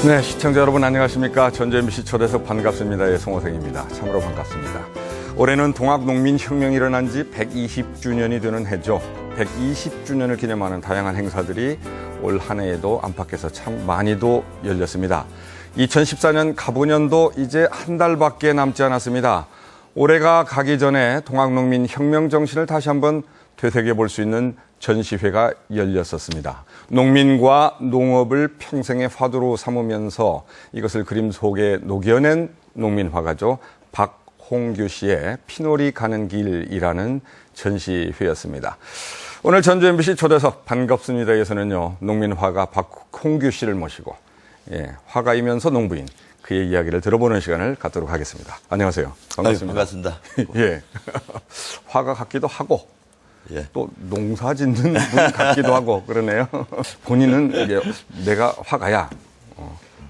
네, 시청자 여러분 안녕하십니까. 전주 MBC 초대석 반갑습니다의 송호생입니다. 참으로 반갑습니다. 올해는 동학농민혁명이 일어난 지 120주년이 되는 해죠. 120주년을 기념하는 다양한 행사들이 올 한 해에도 안팎에서 참 많이도 열렸습니다. 2014년 가보년도 이제 한 달밖에 남지 않았습니다. 올해가 가기 전에 동학농민혁명 정신을 다시 한번 되새겨 볼 수 있는 전시회가 열렸었습니다. 농민과 농업을 평생의 화두로 삼으면서 이것을 그림 속에 녹여낸 농민화가죠. 박홍규 씨의 피놀이 가는 길이라는 전시회였습니다. 오늘 전주 MBC 초대석 반갑습니다에서는요. 농민화가 박홍규 씨를 모시고 화가이면서 농부인 그의 이야기를 들어보는 시간을 갖도록 하겠습니다. 안녕하세요. 반갑습니다. 반갑습니다. 예, 화가 같기도 하고 예. 또 농사 짓는 분 같기도 하고 그러네요. 본인은 이제 내가 화가야.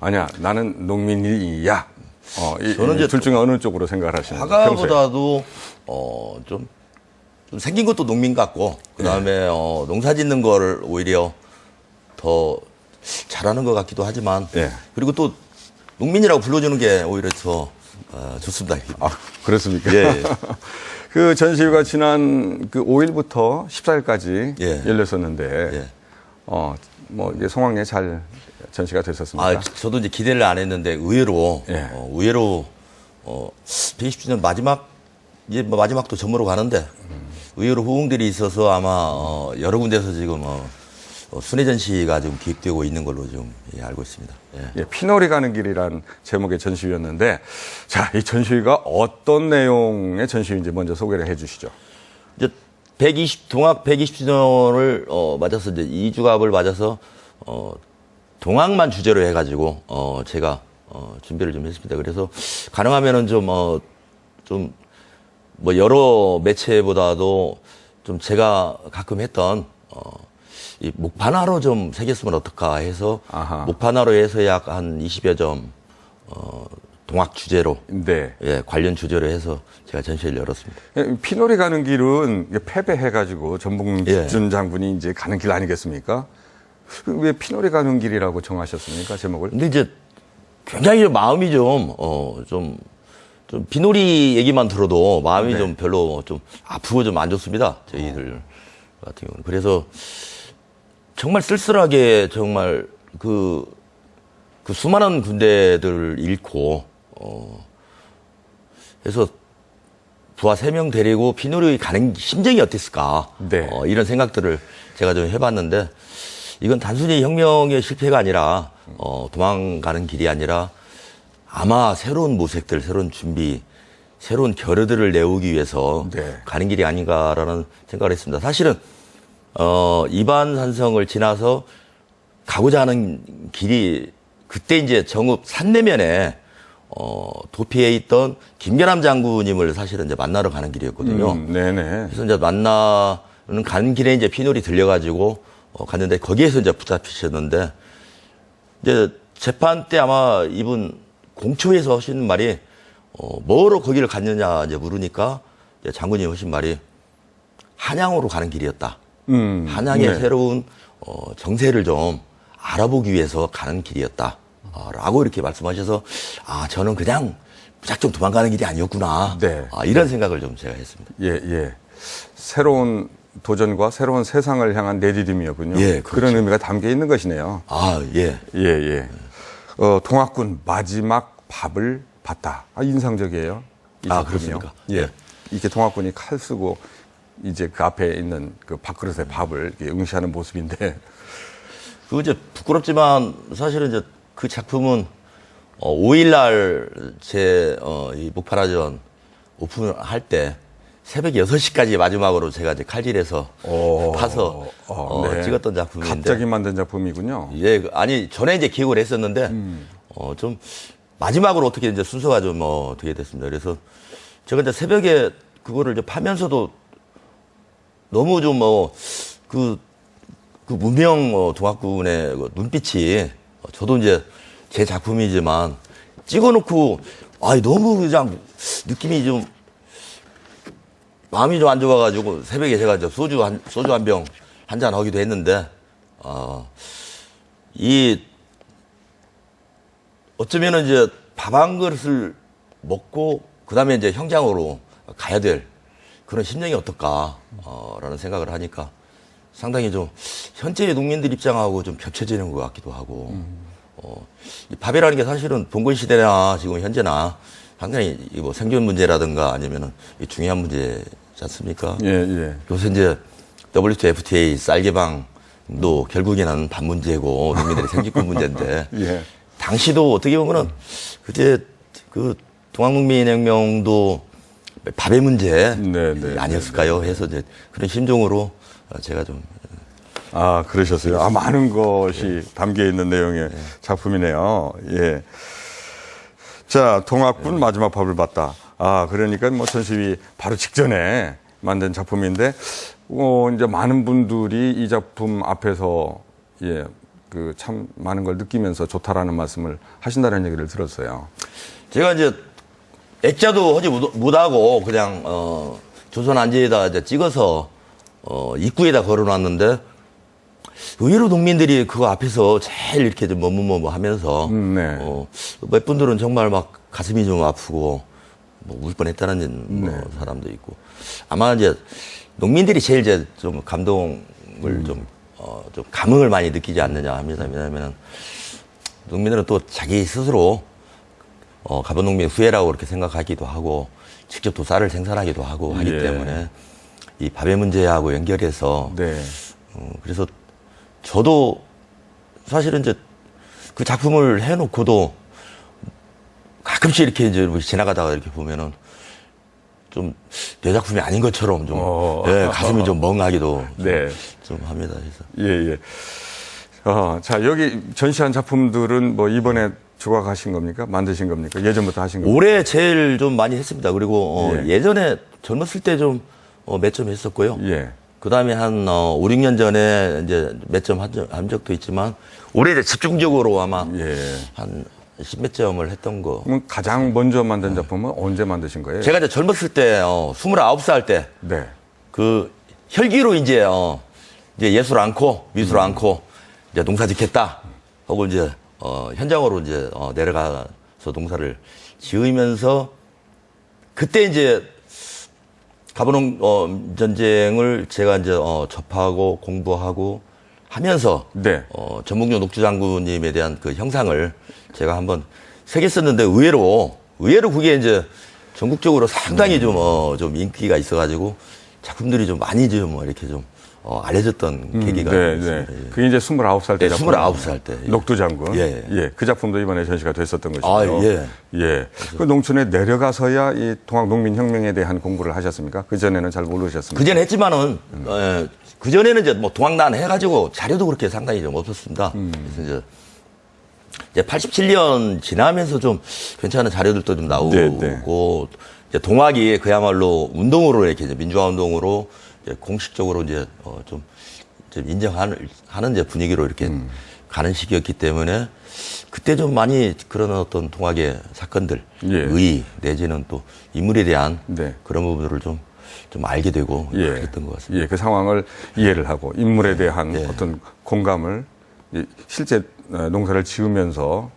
아니야, 나는 농민이야. 저는 이제 둘 중에 어느 쪽으로 생각을 하시나요? 화가보다도 좀 생긴 것도 농민 같고 그다음에 농사 짓는 거를 오히려 더 잘하는 것 같기도 하지만 그리고 또 농민이라고 불러주는 게 오히려 더 좋습니다. 아, 그렇습니까? 예. 그 전시회가 지난 그 5일부터 14일까지 열렸었는데, 뭐 이게 성황리에 잘 전시가 됐었습니다. 저도 이제 기대를 안 했는데 의외로 120주년 마지막 이제 뭐 마지막도 저물어 가는데 의외로 호응들이 있어서 아마 여러 군데서 지금 순회 전시가 좀 기획되고 있는 걸로 좀 알고 있습니다. 피놀이 가는 길이란 제목의 전시회였는데, 자, 이 전시회가 어떤 내용의 전시회인지 먼저 소개를 해 주시죠. 이제 동학 120주년을 맞아서 이제 2주갑을 맞아서 동학만 주제로 해가지고 제가 준비를 좀 했습니다. 그래서 가능하면은 좀 뭐 여러 매체보다도 좀 제가 가끔 했던 이 목판화로 좀 새겼으면 어떨까 해서 목판화로 해서 약 한 20여 점 동학 주제로 관련 주제로 해서 제가 전시회를 열었습니다. 피놀이 가는 길은 패배해가지고 전봉준 장군이 이제 가는 길 아니겠습니까? 왜 피놀이 가는 길이라고 정하셨습니까, 제목을? 근데 이제 굉장히 마음이 좀 피놀이 얘기만 들어도 마음이 좀 별로 좀 아프고 좀 안 좋습니다. 저희들 같은 경우는. 그래서 정말 쓸쓸하게 정말 그 수많은 군대들을 잃고 해서 부하 3명 데리고 피놀이 가는 심정이 어땠을까 이런 생각들을 제가 좀 해봤는데 이건 단순히 혁명의 실패가 아니라 도망가는 길이 아니라 아마 새로운 모색들, 새로운 준비, 새로운 결의들을 내오기 위해서 가는 길이 아닌가라는 생각을 했습니다. 사실은 이반 산성을 지나서 가고자 하는 길이 그때 이제 정읍 산내면에 도피해 있던 김계남 장군님을 사실은 이제 만나러 가는 길이었거든요. 그래서 이제 만나는 가는 길에 이제 피놀이 들려가지고 갔는데 거기에서 이제 붙잡히셨는데 이제 재판 때 아마 이분 공초에서 하시는 말이 뭐로 거기를 갔느냐 이제 물으니까 이제 장군님이 하신 말이 한양으로 가는 길이었다. 한양의 새로운 정세를 좀 알아보기 위해서 가는 길이었다. 라고 이렇게 말씀하셔서 저는 그냥 무작정 도망가는 길이 아니었구나. 이런 생각을 좀 제가 했습니다. 새로운 도전과 새로운 세상을 향한 내디딤이었군요. 그렇죠. 그런 의미가 담겨 있는 것이네요. 동학군 마지막 밥을 봤다. 인상적이에요. 그렇습니까? 이렇게 동학군이 칼 쓰고 이제 그 앞에 있는 그 밥그릇에 밥을 이렇게 응시하는 모습인데. 그거 이제 부끄럽지만 사실은 이제 그 작품은 5일날 이 목판화전 오픈할 때 새벽 6시까지 마지막으로 제가 이제 칼질해서 파서 찍었던 작품인데. 갑자기 만든 작품이군요. 전에 이제 기획을 했었는데 좀 마지막으로 어떻게 이제 순서가 좀 어떻게 됐습니다. 그래서 제가 이제 새벽에 그거를 이제 파면서도 너무 좀 그 무명 동학군의 눈빛이 저도 이제 제 작품이지만 찍어놓고 너무 그냥 느낌이 좀 마음이 좀 안 좋아가지고 새벽에 제가 이제 소주 한 병 한 잔 하기도 했는데 이 어쩌면은 이제 밥 한 그릇을 먹고 그다음에 이제 현장으로 가야 될 그런 심정이 어떨까라는 생각을 하니까 상당히 좀 현재의 농민들 입장하고 좀 겹쳐지는 것 같기도 하고 이 밥이라는 게 사실은 봉건 시대나 지금 현재나 상당히 뭐 생존 문제라든가 아니면은 중요한 문제지 않습니까? 예, 예. 요새 이제 WTO, 쌀 개방도 결국에는 밥 문제고 농민들의 생계권 문제인데 예. 당시도 어떻게 보면은 그때 그 동학농민혁명도 밥의 문제 네, 네, 아니었을까요? 해서 이제 그런 심정으로 제가 좀 아, 그러셨어요. 아, 많은 것이 담겨 있는 내용의 작품이네요. 예. 자, 동학군 마지막 밥을 봤다. 아, 그러니까 뭐 전시위 바로 직전에 만든 작품인데, 이제 많은 분들이 이 작품 앞에서, 예, 그 참 많은 걸 느끼면서 좋다라는 말씀을 하신다는 얘기를 들었어요. 제가 이제 액자도 하지 못하고 그냥 조선 안지에다 이제 찍어서 입구에다 걸어놨는데 의외로 농민들이 그거 앞에서 제일 이렇게 좀 머뭇머뭇 하면서 네. 몇 분들은 정말 막 가슴이 좀 아프고 뭐 울 뻔했다는 뭐 사람도 있고 아마 이제 농민들이 제일 이제 좀 감동을 좀 감흥을 많이 느끼지 않느냐 합니다. 왜냐하면 농민들은 또 자기 스스로 가본농민 후예라고 그렇게 생각하기도 하고 직접 또 쌀을 생산하기도 하고 하기 때문에 이 밥의 문제하고 연결해서 네. 그래서 저도 사실은 이제 그 작품을 해놓고도 가끔씩 이렇게 이제 지나가다가 이렇게 보면은 좀 내 작품이 아닌 것처럼 좀 가슴이 좀 멍하기도 네. 좀 합니다. 그래서 예, 예. 자, 여기 전시한 작품들은 뭐 이번에 조각하신 겁니까? 만드신 겁니까? 예전부터 하신 겁니까? 올해 제일 좀 많이 했습니다. 그리고 예전에 젊었을 때 좀 몇 점 했었고요. 예. 그 다음에 한 5, 6년 전에 이제 몇 점 한 적도 있지만 올해 이제 집중적으로 아마 한 10몇 점을 했던 거. 그럼 가장 먼저 만든 작품은 언제 만드신 거예요? 제가 이제 젊었을 때 29살 때 네. 그 혈기로 이제 예술 않고 미술 않고 이제 농사 짓겠다 하고 이제 현장으로 이제 내려가서 농사를 지으면서 그때 이제 가보농 전쟁을 제가 이제 접하고 공부하고 하면서 네. 전북료 녹주 장군님에 대한 그 형상을 제가 한번 새겼었는데 의외로 그게 이제 전국적으로 상당히 좀 인기가 있어가지고 작품들이 좀 많이 좀 이렇게 좀 알려졌던 계기가 네, 있습니다. 네. 그게 이제 29살 때 네, 작품. 29살 때. 녹두 장군. 예. 예. 그 작품도 이번에 전시가 됐었던 것이죠. 아, 예. 예. 그 농촌에 내려가서야 이 동학농민혁명에 대한 공부를 하셨습니까? 그전에는 잘 모르셨습니까? 그전에 했지만은, 그전에는 이제 뭐 동학난 해가지고 자료도 그렇게 상당히 좀 없었습니다. 그래서 이제 87년 지나면서 좀 괜찮은 자료들도 좀 나오고, 네. 이제 동학이 그야말로 운동으로 이렇게 이제 민주화 운동으로 이제 공식적으로 이제 좀 인정하는 이제 분위기로 이렇게 가는 시기였기 때문에 그때 좀 많이 그런 어떤 동학의 사건들, 의 내지는 또 인물에 대한 그런 부분들을 좀 알게 되고 그랬던 것 같습니다. 예, 그 상황을 이해를 하고 인물에 대한 어떤 공감을 실제 농사를 지으면서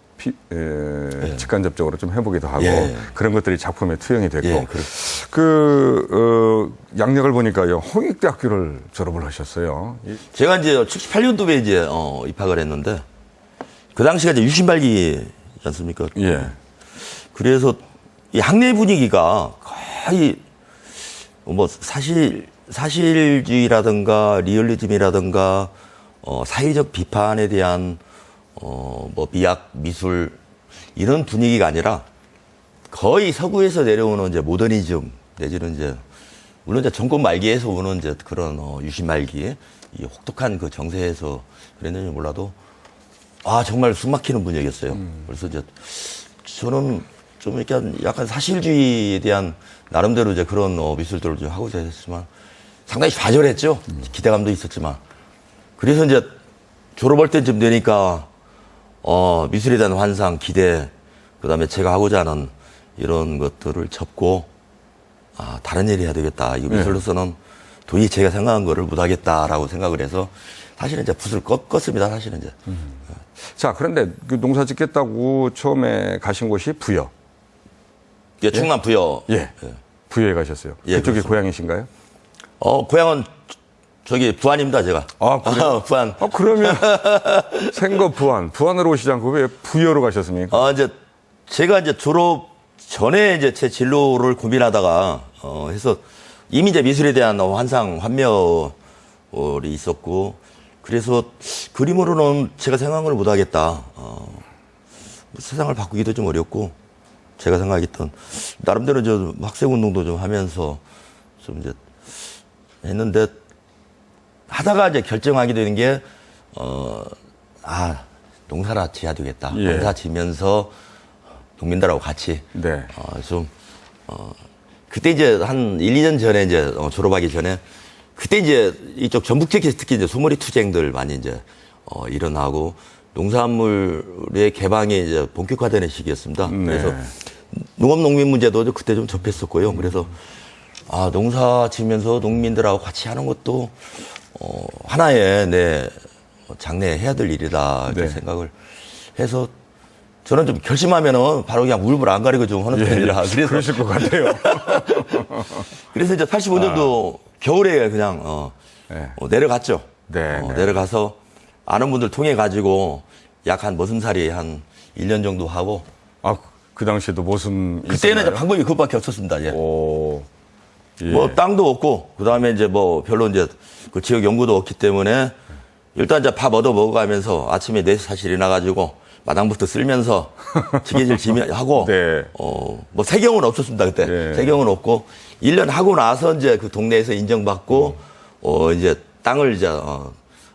직간접적으로 좀 해보기도 하고 그런 것들이 작품에 투영이 됐고 양력을 보니까요 홍익대학교를 졸업을 하셨어요. 제가 이제 78년도에 이제 입학을 했는데 그 당시가 이제 유신발기지 않습니까? 예. 그래서 이 학내 분위기가 거의 뭐 사실주의라든가 리얼리즘이라든가 사회적 비판에 대한 뭐 미학, 미술 이런 분위기가 아니라 거의 서구에서 내려오는 이제 모더니즘 내지는 이제 물론 이제 정권 말기에서 오는 이제 그런 유신 말기에 이 혹독한 그 정세에서 그랬는지 몰라도 정말 숨막히는 분위기였어요. 그래서 이제 저는 좀 이렇게 약간 사실주의에 대한 나름대로 이제 그런 미술들을 좀 하고자 했지만 상당히 좌절했죠. 기대감도 있었지만 그래서 이제 졸업할 때쯤 되니까 미술에 대한 환상, 기대, 그 다음에 제가 하고자 하는 이런 것들을 접고, 다른 일 해야 되겠다. 이 미술로서는 도저히 제가 생각한 거를 못 하겠다라고 생각을 해서 사실은 이제 붓을 껐습니다. 사실은 이제. 자, 그런데 그 농사 짓겠다고 처음에 가신 곳이 부여. 예, 충남 부여. 예. 부여에 가셨어요. 예, 그쪽이 그렇습니다. 고향이신가요? 고향은 저기 부안입니다, 제가. 아, 그래요? 부안. 그러면 생거 부안으로 오시지 않고 왜 부여로 가셨습니까? 이제 제가 이제 졸업 전에 이제 제 진로를 고민하다가 해서 이미 이제 미술에 대한 환상이 있었고 그래서 그림으로는 제가 생각한 걸 못 하겠다. 세상을 바꾸기도 좀 어렵고 제가 생각했던 나름대로 저 학생 운동도 좀 하면서 좀 이제 했는데 하다가 이제 결정하게 되는 게 농사나 지어야 되겠다. 예. 농사 지면서 농민들하고 같이 네. 그때 이제 한 1, 2년 전에 이제 졸업하기 전에 그때 이제 이쪽 전북 지역에서 특히 이제 소머리 투쟁들 많이 이제 일어나고 농산물의 개방이 이제 본격화되는 시기였습니다. 그래서 농업 농민 문제도 그때 좀 접했었고요. 그래서 농사 지면서 농민들하고 같이 하는 것도 하나의 내 장래에 해야 될 일이다 이렇게 네. 생각을 해서 저는 좀 결심하면은 바로 그냥 물불 안 가리고 좀 하는 편이라 그래서 그러실 것 같아요. 그래서 이제 85년도 겨울에 그냥 내려갔죠. 네, 네. 내려가서 아는 분들 통해 가지고 약 한 머슴살이 한 1년 정도 하고 그 당시에도 모습 그때는 이제 방법이 그것밖에 없었습니다. 예. 오. 예. 뭐 땅도 없고 그다음에 이제 뭐 별로 이제 그 지역 연구도 없기 때문에 일단 이제 밥 얻어 먹어가면서 아침에 4시 사실 일어나가지고 마당부터 쓸면서 지게질 지면 하고 네. 뭐 세경은 없었습니다 그때. 네. 세경은 없고 1년 하고 나서 이제 그 동네에서 인정받고 이제 땅을 이제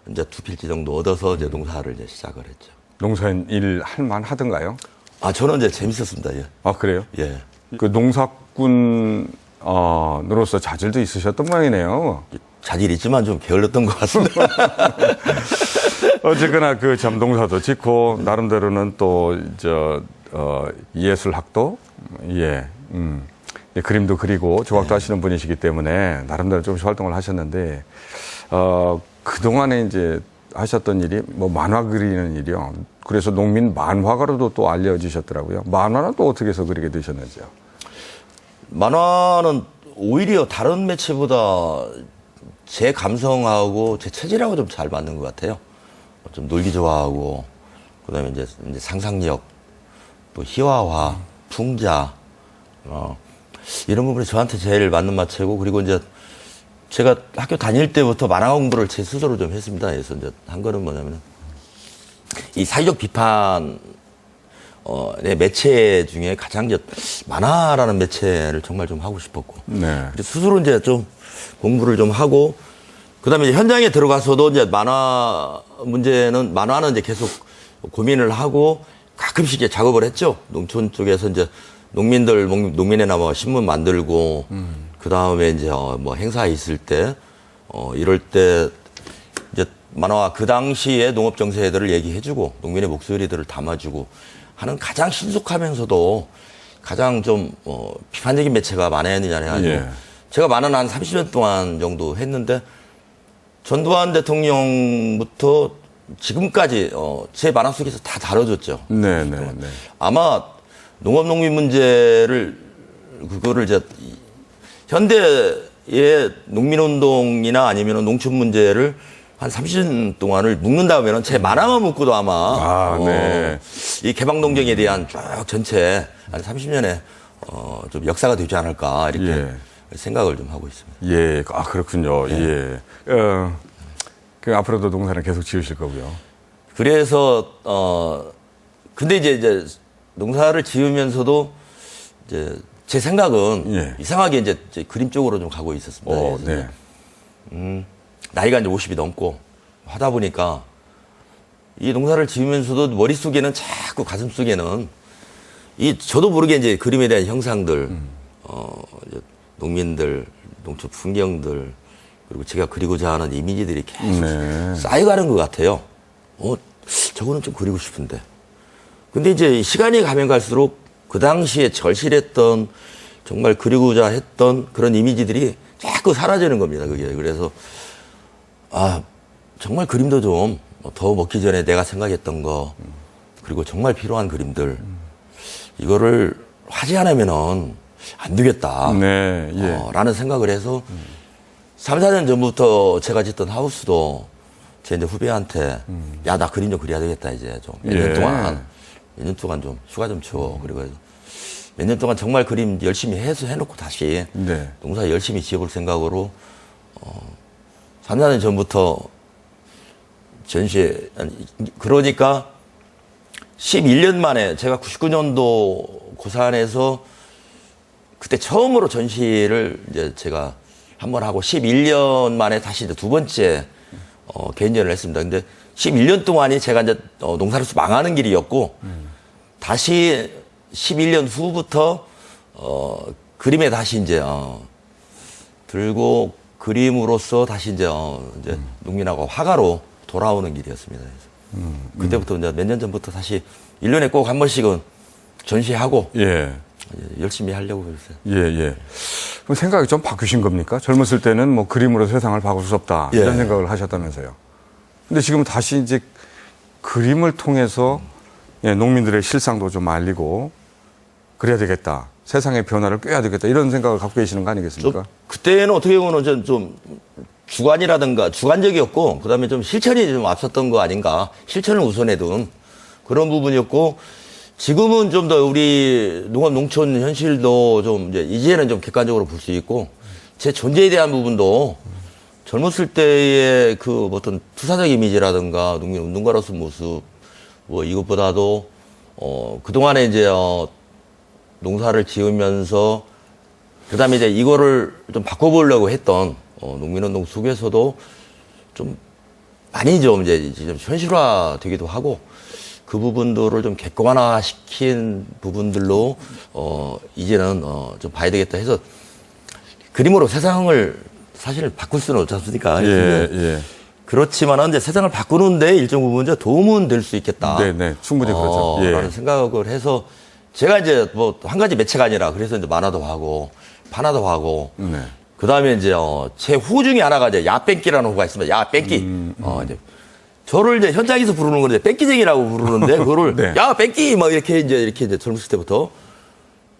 2필지 정도 얻어서 이제 농사를 이제 시작을 했죠. 농사일 할만 하던가요? 저는 이제 재밌었습니다. 예. 그래요? 예. 그 농사꾼 으로서 자질도 있으셨던 모양이네요. 자질 있지만 좀 게을렀던 것 같습니다. 어쨌거나 그 잠농사도 짓고 나름대로는 또 예술학도 그림도 그리고 조각도 하시는 분이시기 때문에 나름대로 조금씩 활동을 하셨는데 그 동안에 이제 하셨던 일이 뭐 만화 그리는 일이요. 그래서 농민 만화가로도 또 알려지셨더라고요. 만화는 또 어떻게 해서 그리게 되셨는지요? 만화는 오히려 다른 매체보다 제 감성하고 제 체질하고 좀 잘 맞는 것 같아요. 좀 놀기 좋아하고, 그 다음에 이제 상상력, 또 희화화, 풍자, 이런 부분이 저한테 제일 맞는 매체고, 그리고 이제 제가 학교 다닐 때부터 만화 공부를 제 스스로 좀 했습니다. 그래서 이제 한 거는 뭐냐면, 이 사회적 비판, 매체 중에 가장 이제 만화라는 매체를 정말 좀 하고 싶었고. 네. 그래서 스스로 이제 좀 공부를 좀 하고, 그 다음에 현장에 들어가서도 이제 만화는 이제 계속 고민을 하고 가끔씩 이제 작업을 했죠. 농촌 쪽에서 이제 농민의 나무 신문 만들고, 그 다음에 이제 뭐 행사 있을 때, 이럴 때 이제 만화와 그 당시에 농업 정세들을 얘기해주고, 농민의 목소리들을 담아주고 하는 가장 신속하면서도 가장 좀, 비판적인 매체가 만화였느냐 해가지고, 예. 제가 만화는 한 30년 동안 정도 했는데, 전두환 대통령부터 지금까지 제 만화 속에서 다 다뤄줬죠. 네네네. 아마 농업 농민 문제를 그거를 이제 현대의 농민운동이나 아니면 농촌 문제를 한 30년 동안을 묶는다면은 제 만화만 묶고도 아마 네. 이 개방농경에 대한 쭉 전체 한 30년의 좀 역사가 되지 않을까 이렇게 생각을 좀 하고 있습니다. 예, 그렇군요. 예. 그 앞으로도 농사는 계속 지으실 거고요. 그래서 근데 이제 농사를 지으면서도 이제 제 생각은 이상하게 이제 그림 쪽으로 좀 가고 있었습니다. 네. 나이가 이제 50이 넘고 하다 보니까 이 농사를 지으면서도 머릿속에는 자꾸 가슴 속에는 저도 모르게 이제 그림에 대한 형상들, 이제 농민들, 농촌 풍경들, 그리고 제가 그리고자 하는 이미지들이 계속 쌓여가는 것 같아요. 저거는 좀 그리고 싶은데. 근데 이제 시간이 가면 갈수록 그 당시에 절실했던 정말 그리고자 했던 그런 이미지들이 자꾸 사라지는 겁니다. 그게. 그래서, 정말 그림도 좀, 더 먹기 전에 내가 생각했던 거, 그리고 정말 필요한 그림들, 이거를 하지 않으면은 안 되겠다. 네, 예. 라는 생각을 해서 3, 4년 전부터 제가 짓던 하우스도 제 이제 후배한테 야, 나 그림 좀 그려야 되겠다, 이제 좀. 몇 년 동안 좀 휴가 좀 줘. 그리고 몇 년 동안 정말 그림 열심히 해놓고 다시 네. 농사 열심히 지어볼 생각으로 3, 4년 전부터 전시회, 그러니까 11년 만에 제가 99년도 고산에서 그때 처음으로 전시를 이제 제가 한번 하고 11년 만에 다시 이제 두 번째 개인전을 했습니다. 근데 11년 동안이 제가 이제 농사로서 망하는 길이었고 다시 11년 후부터 그림에 다시 이제 들고 그림으로써 다시 이제 농민하고 화가로 돌아오는 길이었습니다. 그래서 그때부터 이제 몇 년 전부터 다시 1년에 꼭 한 번씩은 전시하고 예. 열심히 하려고 그랬어요. 예, 예. 그럼 생각이 좀 바뀌신 겁니까? 젊었을 때는 뭐 그림으로 세상을 바꿀 수 없다. 예. 이런 생각을 하셨다면서요. 근데 지금 다시 이제 그림을 통해서 예, 농민들의 실상도 좀 알리고 그래야 되겠다. 세상의 변화를 꾀야 되겠다. 이런 생각을 갖고 계시는 거 아니겠습니까? 그때는 어떻게 보면 좀 주관이라든가 주관적이었고 그다음에 좀 실천이 좀 앞섰던 거 아닌가. 실천을 우선해 둔 그런 부분이었고 지금은 좀 더 우리 농업 농촌 현실도 좀 이제는 좀 객관적으로 볼 수 있고 제 존재에 대한 부분도 젊었을 때의 그 어떤 투사적 이미지라든가 농민 운동가로서 모습 뭐 이것보다도 그동안에 이제 농사를 지으면서 그다음에 이제 이거를 좀 바꿔보려고 했던 농민운동 속에서도 좀 많이 좀 이제 좀 현실화되기도 하고 그 부분들을 좀 객관화시킨 부분들로 이제는 좀 봐야 되겠다 해서 그림으로 세상을 사실 바꿀 수는 없지 않습니까? 예, 예. 그렇지만은 이제 세상을 바꾸는데 일정 부분 이제 도움은 될 수 있겠다. 네, 네. 충분히 그렇죠. 예. 라는 생각을 해서 제가 이제 뭐 한 가지 매체가 아니라 그래서 이제 만화도 하고 판화도 하고 네. 그 다음에 이제 제 호 중에 하나가 이제 야뺑기라는 호가 있습니다. 야뺑기. 이제 저를 이제 현장에서 부르는 걸 이제 뺑기쟁이라고 부르는데 그거를 네. 야 뺑기 막 이렇게 이제 젊었을 때부터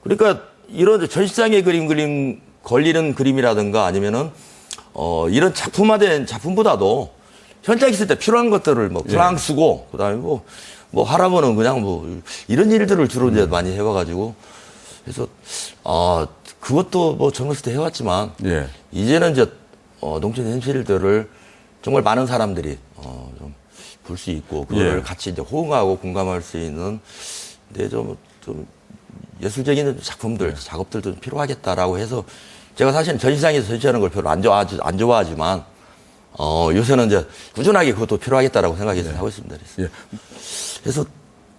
그러니까 이런 전시장에 그림 걸리는 그림이라든가 아니면은 이런 작품화된 작품보다도 현장에 있을 때 필요한 것들을 뭐 프랑스고 그다음에 뭐 하라면은 그냥 뭐 이런 일들을 주로 이제 많이 해와가지고 그래서 그것도 뭐 젊었을 때 해왔지만 예. 이제는 이제 농촌 현실들을 정말 많은 사람들이 좀 볼 수 있고 그걸 예. 같이 이제 호응하고 공감할 수 있는 근데 좀 예술적인 작품들 작업들도 좀 필요하겠다라고 해서 제가 사실은 전시장에서 전시하는 걸 별로 안 좋아하지만 요새는 이제 꾸준하게 그것도 필요하겠다라고 생각해서 하고 있습니다. 그래서. 예. 그래서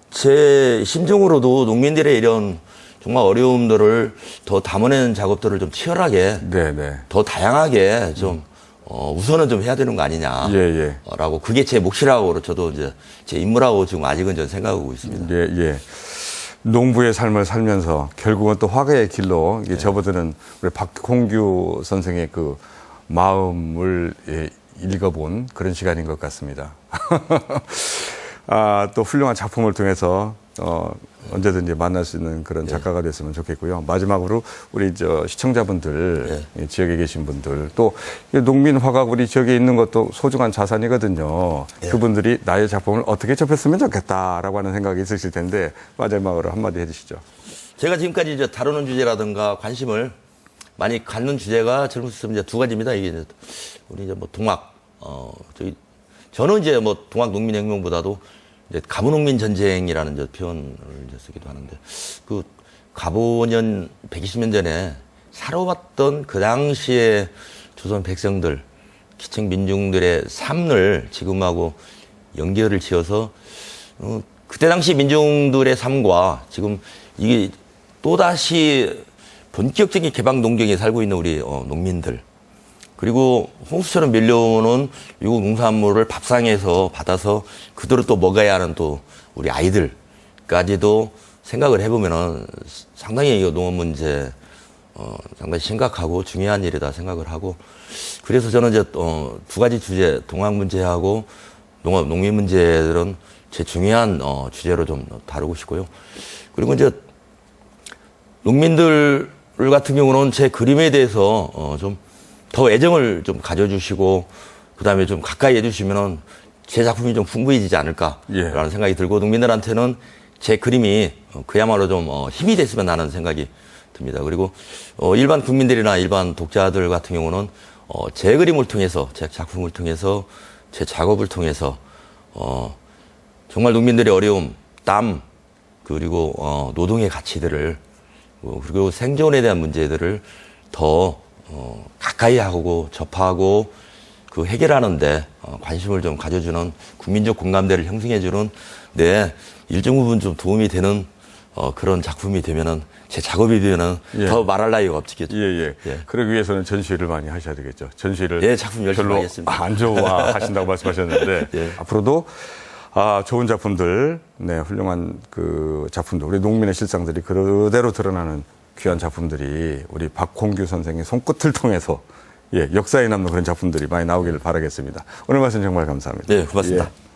제 심정으로도 농민들의 이런 정말 어려움들을 더 담아내는 작업들을 좀 치열하게, 네, 네. 더 다양하게 좀 우선은 좀 해야 되는 거 아니냐. 예, 예. 라고 그게 제 몫이라고 저도 이제 제 임무라고 지금 아직은 저는 생각하고 있습니다. 예, 예. 농부의 삶을 살면서 결국은 또 화가의 길로 이게 접어드는 우리 박홍규 선생의 그 마음을 읽어본 그런 시간인 것 같습니다. 또 훌륭한 작품을 통해서 언제든지 만날 수 있는 그런 작가가 됐으면 좋겠고요. 마지막으로 우리 시청자분들, 지역에 계신 분들, 또 농민 화가 우리 지역에 있는 것도 소중한 자산이거든요. 그분들이 나의 작품을 어떻게 접했으면 좋겠다라고 하는 생각이 있으실 텐데 마지막으로 한마디 해주시죠. 제가 지금까지 이제 다루는 주제라든가 관심을 많이 갖는 주제가 젊었을 때 이제 두 가지입니다. 이게 이제 우리 이제 뭐 동학, 저는 이제 뭐 동학 농민혁명보다도 이제 가부농민 전쟁이라는 이제 표현을 이제 쓰기도 하는데 그 가보년 120년 전에 살아왔던 그 당시에 조선 백성들, 기층 민중들의 삶을 지금하고 연결을 지어서 그때 당시 민중들의 삶과 지금 이게 또다시 본격적인 개방 농경에 살고 있는 우리 농민들 그리고 홍수처럼 밀려오는 미국 농산물을 밥상에서 받아서 그대로 또 먹어야 하는 또 우리 아이들까지도 생각을 해보면은 상당히 이 농업 문제 상당히 심각하고 중요한 일이다 생각을 하고 그래서 저는 이제 두 가지 주제 동학 문제하고 농민 문제들은 제 중요한 주제로 좀 다루고 싶고요. 그리고 이제 농민들 같은 경우는 제 그림에 대해서 좀 더 애정을 좀 가져주시고 그다음에 좀 가까이 해주시면은 제 작품이 좀 풍부해지지 않을까라는 예. 생각이 들고 농민들한테는 제 그림이 그야말로 좀 힘이 됐으면 하는 생각이 듭니다. 그리고 일반 국민들이나 일반 독자들 같은 경우는 제 그림을 통해서 제 작품을 통해서 제 작업을 통해서 정말 농민들의 어려움, 땀 그리고 노동의 가치들을 그리고 생존에 대한 문제들을 더 가까이 하고 접하고 그 해결하는데 관심을 좀 가져주는 국민적 공감대를 형성해주는 데 일정 부분 좀 도움이 되는 그런 작품이 되면은 제 작업이 되면은 예. 더 말할 나위가 없겠죠. 예. 예. 그러기 위해서는 전시회를 많이 하셔야 되겠죠. 전시회를 예, 작품 열심히 별로 하겠습니다. 안 좋아하신다고 말씀하셨는데 예. 앞으로도 좋은 작품들, 네, 훌륭한 그 작품들, 우리 농민의 실상들이 그대로 드러나는 귀한 작품들이 우리 박홍규 선생의 손끝을 통해서 역사에 남는 그런 작품들이 많이 나오기를 바라겠습니다. 오늘 말씀 정말 감사합니다. 네, 고맙습니다. 예.